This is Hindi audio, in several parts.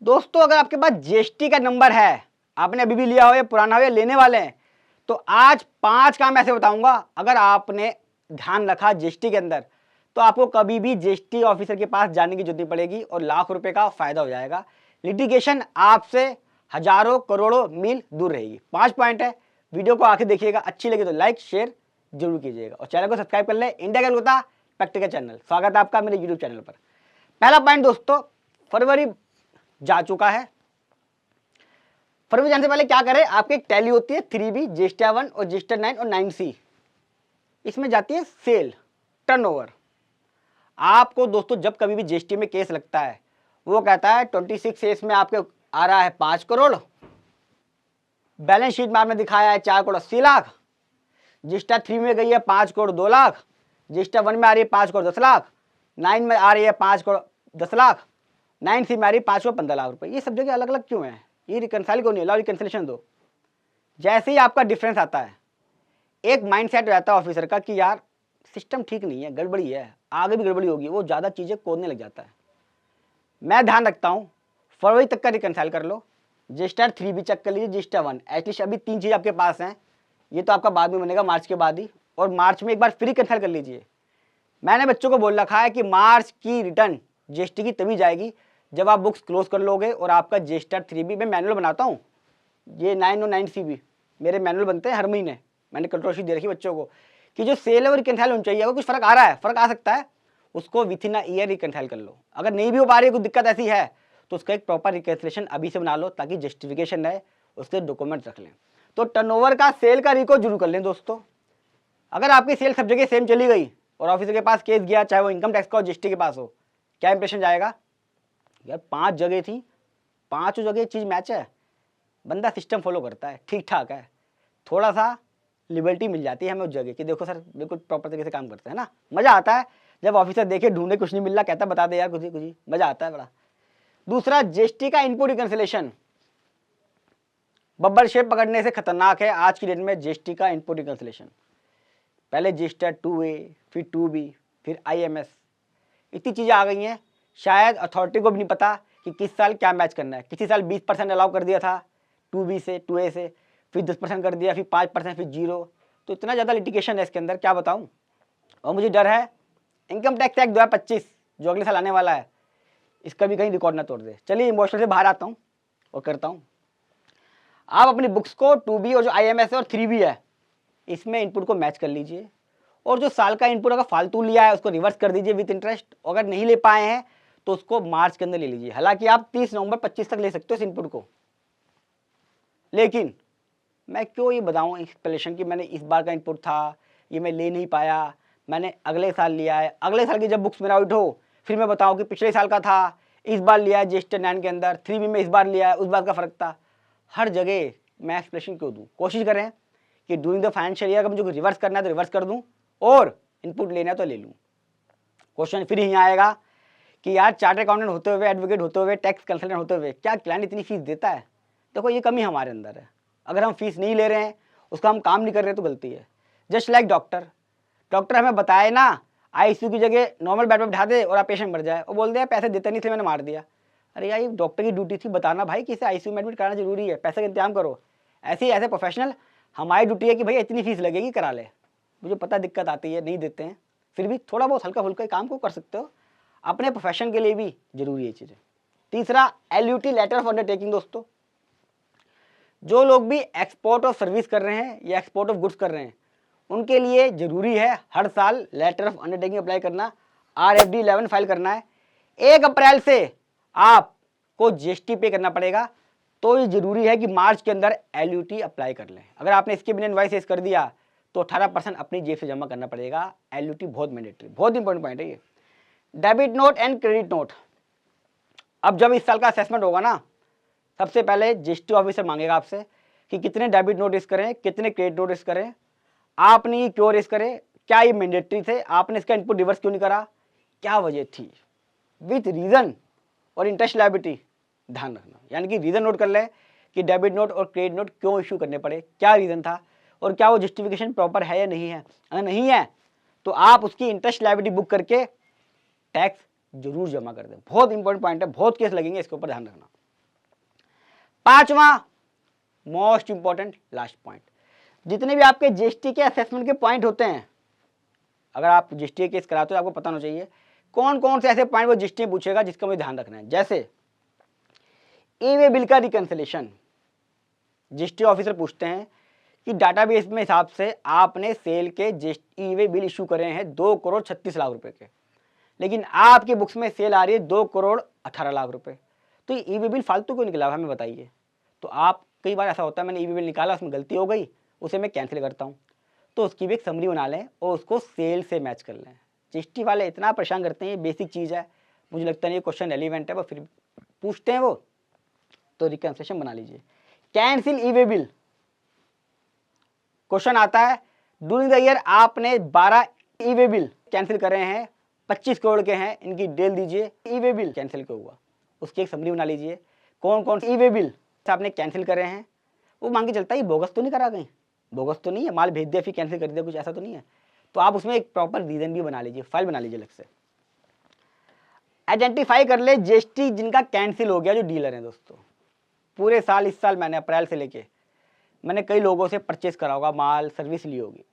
दोस्तों अगर आपके पास जीएसटी का नंबर है, आपने अभी भी लिया हो या पुराना हो या लेने वाले हैं, तो आज 5 काम ऐसे बताऊंगा अगर आपने ध्यान रखा जीएसटी के अंदर तो आपको कभी भी जीएसटी ऑफिसर के पास जाने की जरूरत नहीं पड़ेगी और लाख रुपए का फायदा हो जाएगा। लिटिगेशन आपसे हजारों करोड़ों मील दूर रहेगी। 5 पॉइंट है, वीडियो को आखिर देखिएगा। अच्छी लगी तो लाइक शेयर जरूर कीजिएगा और चैनल को सब्सक्राइब कर ले। इंडिया कैलकुलेटर प्रैक्टिकल चैनल, स्वागत है आपका मेरे यूट्यूब चैनल पर। पहला पॉइंट दोस्तों, फरवरी जा चुका है। फरवरी जाने से पहले क्या करें, आपकी एक टैली होती है 3B, ज्येष्ठा 1 और ज्येष्ठा 9 और 9C। इसमें जाती है सेल, टर्नओवर। आपको दोस्तों जब कभी भी जीएसटी में केस लगता है, वो कहता है 26 एस में आपके आ रहा है 5 करोड़, बैलेंस शीट में आपने दिखाया है 4 करोड़ 80 लाख, ज्येष्ठा 3 में गई है 5 करोड़ 2 लाख, ज्येष्ठा 1 में आ रही है 5 करोड़ 10 लाख, 9 में आ रही है 5 करोड़ 10 लाख, 9C में आ रही है 5 करोड़ 15 लाख रुपए। ये सब जगह अलग अलग क्यों है? ये रिकंसाइल क्यों नहीं? लाओ रिकंसिलेशन दो। जैसे ही आपका डिफरेंस आता है, एक माइंडसेट हो जाता है ऑफिसर का कि यार सिस्टम ठीक नहीं है, गड़बड़ी है, आगे भी गड़बड़ी होगी, वो ज़्यादा चीज़ें कोदने लग जाता है। मैं ध्यान रखता हूँ फरवरी तक का रिकंसाइल कर लो, ज्येष्ठा 3B चेक कर लीजिए, ज्येष्ठा 1, एटलीस्ट अभी 3 चीज़ आपके पास हैं। ये तो आपका बाद में बनेगा, मार्च के बाद ही, और मार्च में एक बार फिर रिकंसाइल कर लीजिए। मैंने बच्चों को बोल रखा है कि मार्च की रिटर्न जीएसटी की तभी जाएगी जब आप बुक्स क्लोज कर लोगे और आपका ज्येष्ठा 3B में मैनुअल बनाता हूँ, ये 9 और 9C भी मेरे मैनुअल बनते हैं हर महीने। मैंने कंट्रोल शीट दे रखी बच्चों को कि जो सेल है वो रिकंसाइल होनी चाहिए। अगर कुछ फर्क आ रहा है, फर्क आ सकता है, उसको with in a year reconcile कर लो। अगर नहीं भी हो पा रही है, कुछ दिक्कत ऐसी है, तो उसका एक प्रॉपर रिकंसिलेशन अभी से बना लो ताकि जस्टिफिकेशन रहे, उसके डॉक्यूमेंट्स रख लें। तो टर्नओवर का, सेल का रिको जरूर कर लें दोस्तों। अगर आपकी सेल सब जगह सेम चली गई और ऑफिसर के पास केस गया, चाहे वो इनकम टैक्स का हो, जीएसटी के पास हो, क्या इंप्रेशन जाएगा? यार 5 जगह थी, 5 जगह चीज़ मैच है, बंदा सिस्टम फॉलो करता है, ठीक ठाक है, थोड़ा सा लिबर्टी मिल जाती है हमें उस जगह कि देखो सर बिल्कुल प्रॉपर तरीके से काम करते हैं ना। मज़ा आता है जब ऑफिसर देखे ढूंढे कुछ नहीं मिल रहा, कहता बता दे यार कुछ ही, मज़ा आता है बड़ा। दूसरा, जीएसटी का इनपुट रिकंसिलेशन बब्बर शेप पकड़ने से खतरनाक है आज की डेट में। जीएसटी का इनपुट रिकंसिलेशन, पहले ज्येष्ठा 2A, फिर 2B, फिर IMS, इतनी चीज़ें आ गई हैं, शायद अथॉरिटी को भी नहीं पता कि किस साल क्या मैच करना है। किसी साल 20% अलाउ कर दिया था 2B से, 2A से, फिर 10% कर दिया, फिर 5%, फिर 0। तो इतना ज़्यादा लिटिगेशन है इसके अंदर, क्या बताऊँ। और मुझे डर है इनकम टैक्स एक्ट 2025 जो अगले साल आने वाला है, इसका भी कहीं रिकॉर्ड ना तोड़ दे। चलिए इमोशनल से बाहर आता हूँ और करता हूँ। आप अपनी बुक्स को 2B और जो IMS है और 3B है, इसमें इनपुट को मैच कर लीजिए, और जो साल का इनपुट अगर फालतू लिया है उसको रिवर्स कर दीजिए विद इंटरेस्ट। अगर नहीं ले पाए हैं तो उसको मार्च के अंदर ले लीजिए। हालांकि आप 30 नवंबर 25 तक ले सकते हो इस इनपुट को, लेकिन मैं क्यों ये बताऊँ एक्सप्लेनेशन कि मैंने इस बार का इनपुट था, ये मैं ले नहीं पाया, मैंने अगले साल लिया है। अगले साल की जब बुक्स मेरा आउट हो फिर मैं बताऊँ कि पिछले साल का था, इस बार लिया है ज्येष्ठा 9 के अंदर, 3B में इस बार लिया है, उस बार का फर्क था। हर जगह मैं एक्सप्लेनेशन क्यों दूँ? कोशिश करें कि ड्यूरिंग द फाइनेंशियल ईयर अगर मुझे रिवर्स करना है तो रिवर्स कर दूँ, और इनपुट लेना है तो ले लूँ। क्वेश्चन फिर यहीं आएगा कि यार चार्टर्ड अकाउंटेंट होते हुए, एडवोकेट होते हुए, टैक्स कंसल्टेंट होते हुए क्या क्लाइंट इतनी फीस देता है? देखो ये कमी हमारे अंदर है। अगर हम फीस नहीं ले रहे हैं, उसका हम काम नहीं कर रहे हैं तो गलती है। जस्ट लाइक डॉक्टर हमें बताए ना ICU की जगह नॉर्मल बेड पर बैठा दे और आप पेशेंट मर जाए, और बोल दे पैसे देते नहीं थे मैंने मार दिया। अरे यार ये डॉक्टर की ड्यूटी थी बताना भाई कि इसे ICU में एडमिट कराना जरूरी है, पैसे का इंतजाम करो। ऐसे ही ऐसे प्रोफेशनल हमारी ड्यूटी है कि भाई इतनी फीस लगेगी, करा ले। मुझे पता दिक्कत आती है, नहीं देते हैं, फिर भी थोड़ा बहुत हल्का फुल्का काम को कर सकते हो, अपने प्रोफेशन के लिए भी जरूरी है चीज़ें। तीसरा, LUT, लेटर ऑफ अंडरटेकिंग। दोस्तों जो लोग भी एक्सपोर्ट ऑफ सर्विस कर रहे हैं या एक्सपोर्ट ऑफ गुड्स कर रहे हैं, उनके लिए जरूरी है हर साल लेटर ऑफ अंडरटेकिंग अप्लाई करना, RFD 11 फाइल करना है। 1 अप्रैल से आपको GST पे करना पड़ेगा, तो ये जरूरी है कि मार्च के अंदर LUT अप्लाई कर लें। अगर आपने इसके बिना इनवॉइस कर दिया तो 18% अपनी जेब से जमा करना पड़ेगा। LUT बहुत मैंडेटरी, बहुत इंपॉर्टेंट पॉइंट है ये। Debit note and credit note, अब जब इस साल का असेसमेंट होगा ना, सबसे पहले GST ऑफिसर मांगेगा आपसे कि कितने डेबिट नोट इस करें, कितने क्रेडिट नोट इस करें, आपने ये क्यों रेस करे, क्या ये मैंडेटरी थे, आपने इसका इनपुट रिवर्स क्यों नहीं करा, क्या वजह थी, विथ रीजन और इंटरेस्ट लायबिलिटी ध्यान रखना। यानी कि रीजन नोट कर ले कि डेबिट नोट और क्रेडिट नोट क्यों इशू करने पड़े, क्या रीजन था, और क्या वो जस्टिफिकेशन प्रॉपर है या नहीं है। अगर नहीं है तो आप उसकी इंटरेस्ट लायबिलिटी बुक करके टैक्स जरूर जमा कर दें। बहुत इंपॉर्टेंट पॉइंट है, बहुत केस लगेंगे, इसके ऊपर ध्यान रखना। पांचवा मोस्ट इंपॉर्टेंट लास्ट पॉइंट, जितने भी आपके जीएसटी के असेसमेंट के पॉइंट होते हैं, अगर आप जीएसटी केस कराते हो आपको पता होना चाहिए कौन कौन से ऐसे पॉइंट वो जीएसटी पूछेगा जिसका मुझे ध्यान रखना है। जैसे ई वे बिल का रिकंसिलेशन, जीएसटी ऑफिसर पूछते हैं कि डाटाबेस में हिसाब से आपने सेल के ई वे बिल इशू करे हैं 2,36,00,000 रुपए के, लेकिन आपकी बुक्स में सेल आ रही है 2,18,00,000 रुपए, तो ई वे बिल फालतू क्यों निकला हमें बताइए। तो आप कई बार ऐसा होता है मैंने ई वे बिल निकाला उसमें गलती हो गई, उसे मैं कैंसिल करता हूँ, तो उसकी भी एक समरी बना लें और उसको सेल से मैच कर लें। जीएसटी वाले इतना परेशान करते हैं, ये बेसिक चीज़ है, मुझे लगता नहीं ये क्वेश्चन रेलिवेंट है, वो फिर पूछते हैं वो, तो रिकंसिलेशन बना लीजिए। कैंसिल ई वे बिल, क्वेश्चन आता है ड्यूरिंग द ईयर आपने 12 ई वे बिल कैंसिल कर रहे हैं, 25 करोड़ के हैं, इनकी डिटेल दीजिए, ई वे बिल कैंसिल क्यों हुआ उसकी एक समरी बना लीजिए। कौन कौन से ई वे बिल आपने कैंसिल करे हैं, वो मांग के चलता है बोगस तो नहीं करा गई, बोगस तो नहीं है, माल भेज दिया फिर कैंसिल कर दिया, कुछ ऐसा तो नहीं है। तो आप उसमें एक प्रॉपर रीजन भी बना लीजिए, फाइल बना लीजिए अलग से। आइडेंटिफाई कर ले जीएसटी जिनका कैंसिल हो गया, जो डीलर हैं दोस्तों। पूरे साल, इस साल मैंने अप्रैल से लेके मैंने कई लोगों से परचेस करा होगा, माल सर्विस ली होगी,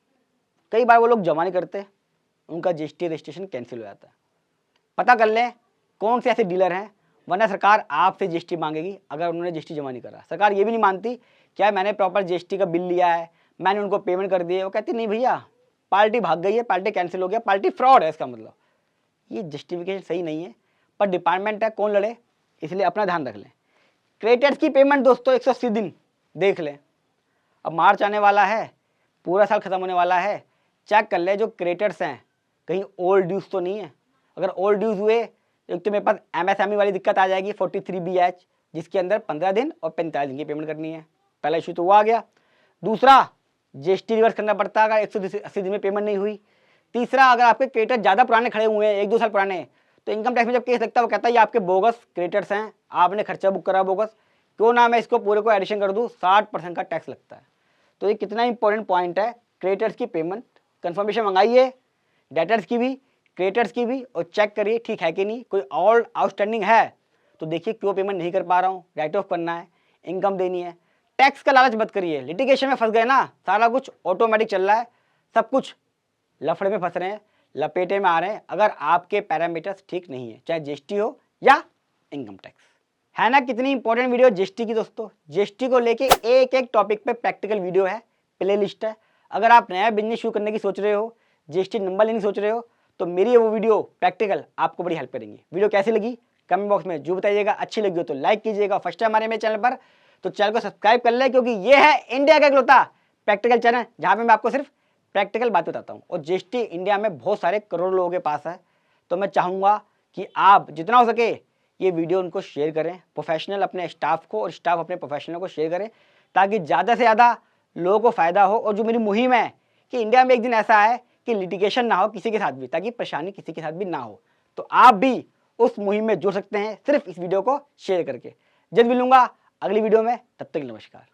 कई बार वो लोग जमा नहीं करते, उनका जीएसटी रजिस्ट्रेशन कैंसिल हो जाता है। पता कर लें कौन से ऐसे डीलर हैं, वरना सरकार आपसे जीएसटी मांगेगी अगर उन्होंने जीएसटी जमा नहीं करा। सरकार ये भी नहीं मानती क्या मैंने प्रॉपर जीएसटी का बिल लिया है, मैंने उनको पेमेंट कर दी है, वो कहती नहीं भैया पार्टी भाग गई है, पार्टी कैंसिल हो गया, पार्टी फ्रॉड है, इसका मतलब ये जस्टिफिकेशन सही नहीं है। पर डिपार्टमेंट है, कौन लड़े, इसलिए अपना ध्यान रख लें। क्रेडिटर्स की पेमेंट दोस्तों 180 दिन देख लें, अब मार्च आने वाला है, पूरा साल खत्म होने वाला है, चेक कर ले जो क्रेडिटर्स हैं कहीं ओल्ड ड्यूज तो नहीं है। अगर ओल्ड ड्यूज हुए एक तो मेरे पास एमएसएमई वाली दिक्कत आ जाएगी 43BH, जिसके अंदर 15 दिन और 45 दिन की पेमेंट करनी है। पहला इशू तो वो आ गया। दूसरा जीएसटी रिवर्स करना पड़ता है अगर 180 दिन में पेमेंट नहीं हुई। तीसरा अगर आपके क्रेडिटर ज़्यादा पुराने खड़े हुए हैं, 1-2 साल पुराने, तो इनकम टैक्स में जब केस लगता है वो कहता है ये आपके बोगस क्रेडिटर्स हैं, आपने खर्चा बुक करा बोगस, क्यों ना मैं इसको पूरे को एडिशन कर दूँ, 60% का टैक्स लगता है। तो ये कितना इंपॉर्टेंट पॉइंट है। क्रेडिटर्स की पेमेंट कंफर्मेशन मंगाइए, डेटर्स की भी, क्रेडिटर्स की भी, और चेक करिए ठीक है कि नहीं। कोई और आउटस्टैंडिंग है तो देखिए क्यों पेमेंट नहीं कर पा रहा हूँ, राइट ऑफ करना है, इनकम देनी है। टैक्स का लालच मत करिए, लिटिगेशन में फंस गए ना, सारा कुछ ऑटोमेटिक चल रहा है, सब कुछ लफड़े में फंस रहे हैं, लपेटे में आ रहे हैं अगर आपके पैरामीटर्स ठीक नहीं है, चाहे जीएसटी हो या इनकम टैक्स। है ना कितनी इंपॉर्टेंट वीडियो जीएसटी की दोस्तों। जीएसटी को लेके एक एक टॉपिक पे प्रैक्टिकल वीडियो है, प्ले लिस्ट है। अगर आप नया बिजनेस शुरू करने की सोच रहे हो, जीएसटी नंबर लेने की सोच रहे हो, तो मेरी वो वीडियो प्रैक्टिकल आपको बड़ी हेल्प करेंगी। वीडियो कैसी लगी कमेंट बॉक्स में जो बताइएगा, अच्छी लगी हो तो लाइक कीजिएगा, फर्स्ट टाइम हमारे मेरे चैनल पर तो चैनल को सब्सक्राइब कर ले, क्योंकि ये है इंडिया का इकलौता प्रैक्टिकल चैनल जहाँ पे मैं आपको सिर्फ प्रैक्टिकल बात बताता हूँ। और जीएसटी इंडिया में बहुत सारे करोड़ों लोगों के पास है, तो मैं चाहूँगा कि आप जितना हो सके ये वीडियो उनको शेयर करें, प्रोफेशनल अपने स्टाफ को और स्टाफ अपने प्रोफेशनल को शेयर करें, ताकि ज़्यादा से ज़्यादा लोगों को फ़ायदा हो। और जो मेरी मुहिम है कि इंडिया में एक दिन ऐसा है कि लिटिगेशन ना हो किसी के साथ भी, ताकि परेशानी किसी के साथ भी ना हो, तो आप भी उस मुहिम में जुड़ सकते हैं सिर्फ इस वीडियो को शेयर करके। जल्द मिलूंगा अगली वीडियो में, तब तक नमस्कार।